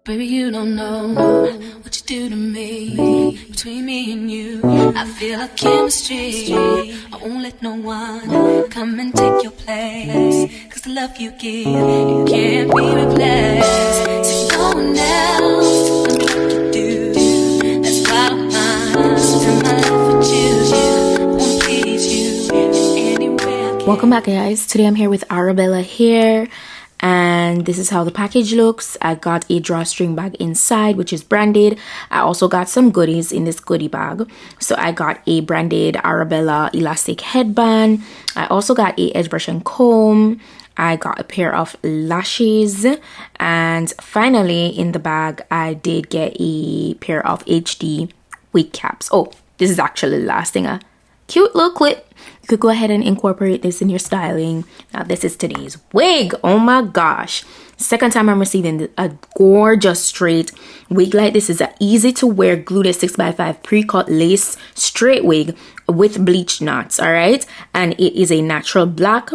Baby, you don't know what you do to me. Between me and you, I feel like chemistry. I won't let no one come and take your place. Cause the love you give, it can't be replaced. So no one else can do like you do. That's why I'm mine. Spend my life with you. I won't please you in any way I can. Welcome back, guys. Today I'm here with Arabella here. And this is how the package looks. I got a drawstring bag inside, which is branded. I also got some goodies in this goodie bag. So I got a branded Arabella elastic headband. I also got a edge brush and comb. I got a pair of lashes. And finally, in the bag, I did get a pair of HD wig caps. Oh, this is actually the last thing. A cute little clip. You could go ahead and incorporate this in your styling. Now this is today's wig. Oh my gosh, second time I'm receiving a gorgeous straight wig like this. Is an easy to wear glueless 6x5 pre-cut lace straight wig with bleached knots. All right, and it is a natural black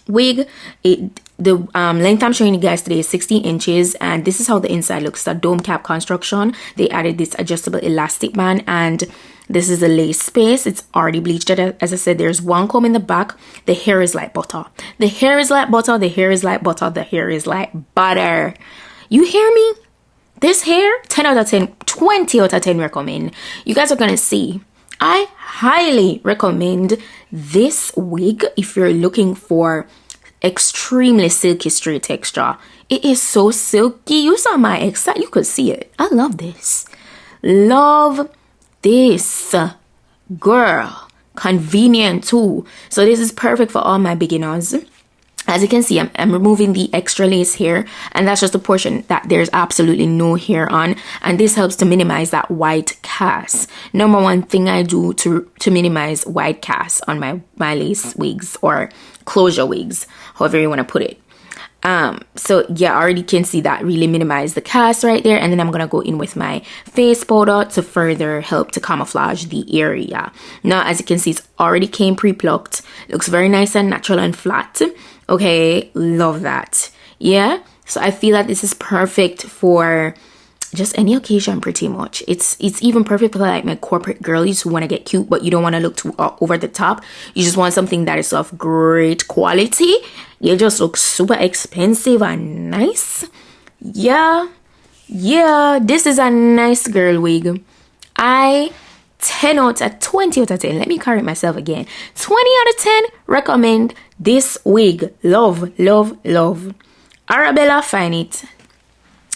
wig. The length I'm showing you guys today is 16 inches, and this is how the inside looks. A dome cap construction. They added this adjustable elastic band, and this is the lace space. It's already bleached. As I said, there's one comb in the back. The hair is like butter. The hair is like butter. The hair is like butter. The hair is like butter. You hear me? This hair, 10 out of 10, 20 out of 10 recommend. You guys are gonna see. I highly recommend this wig if you're looking for extremely silky straight texture. It is so silky. You saw my excitement. You could see it. I love this. Love this, girl. Convenient too. So this is perfect for all my beginners. As you can see, I'm removing the extra lace here, and that's just a portion that there's absolutely no hair on, and this helps to minimize that white cast. Number one thing I do to minimize white cast on my lace wigs or closure wigs, however you want to put it. So yeah, I already can see that really minimize the cast right there. And then I'm gonna go in with my face powder to further help to camouflage the area. Now, as you can see, it's already came pre-plucked. Looks very nice and natural and flat. Okay, love that. Yeah, so I feel that this is perfect for just any occasion pretty much. It's even perfect for like my corporate girlies who want to get cute but you don't want to look too over the top. You just want something that is of great quality. You just look super expensive and nice. Yeah, this is a nice girl wig. 10 out of 20 out of 10. Let me correct myself again. 20 out of 10 recommend this wig. Love, love, love. Arabella, find it.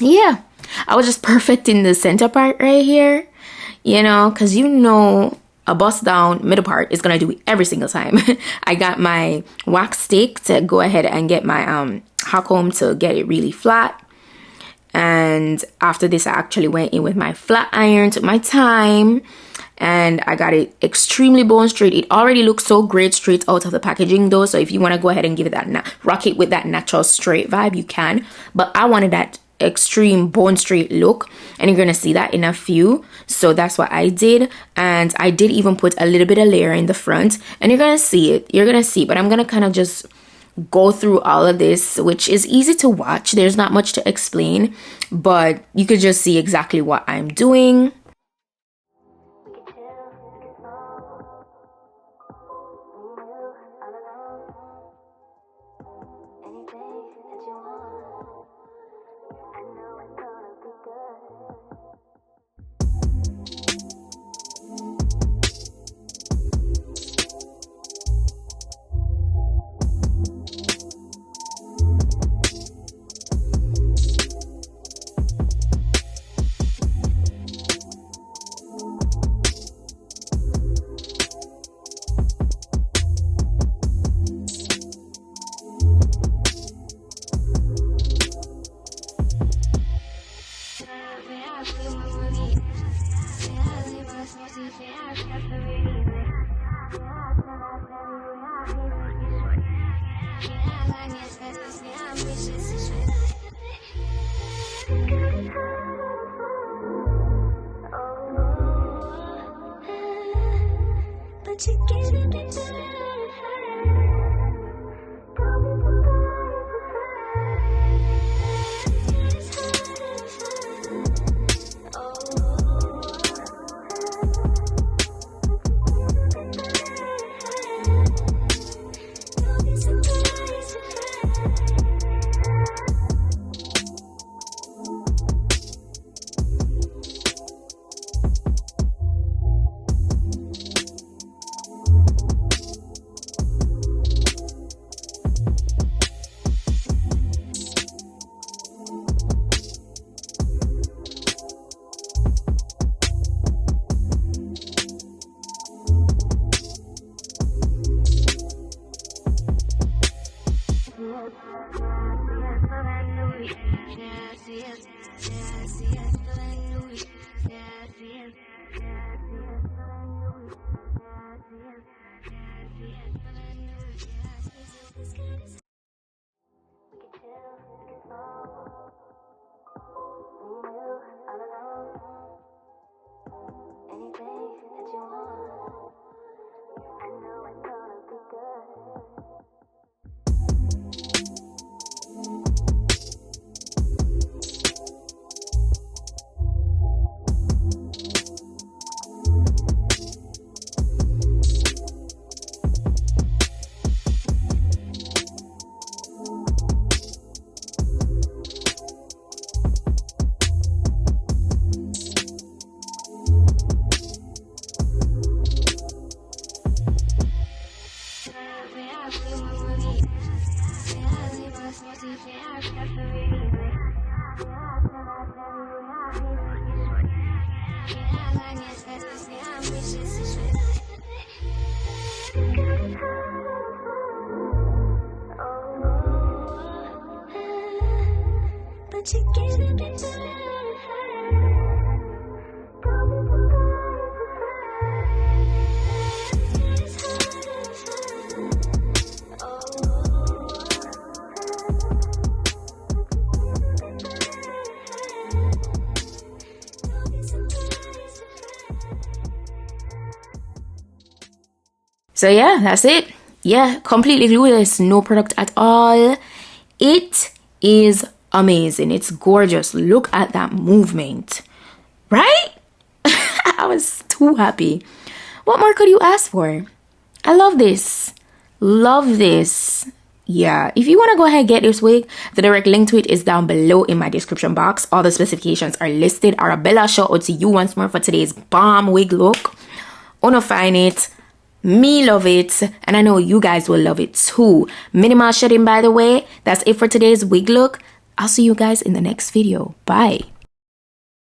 Yeah, I was just perfecting the center part right here, you know, because you know a bust down middle part is gonna do it every single time. I got my wax stick to go ahead and get my hot comb to get it really flat, and after this I actually went in with my flat iron, took my time, and I got it extremely bone straight. It already looks so great straight out of the packaging though, so if you want to go ahead and give it that rock it with that natural straight vibe, you can, but I wanted that extreme bone straight look, and you're gonna see that in a few. So that's what I did, and I did even put a little bit of layer in the front, and you're gonna see it. But I'm gonna kind of just go through all of this, which is easy to watch. There's not much to explain, but you could just see exactly what I'm doing. But you can't get better. So yeah, that's it. Yeah, completely glueless, no product at all. It is amazing. It's gorgeous. Look at that movement, right? I was too happy. What more could you ask for? I love this. Love this. Yeah, if you want to go ahead and get this wig, the direct link to it is down below in my description box. All the specifications are listed. Arabella, shout out to you once more for today's bomb wig look. Wanna find it? Me love it, and I know you guys will love it too. Minimal shedding, by the way. That's it for today's wig look. I'll see you guys in the next video. Bye.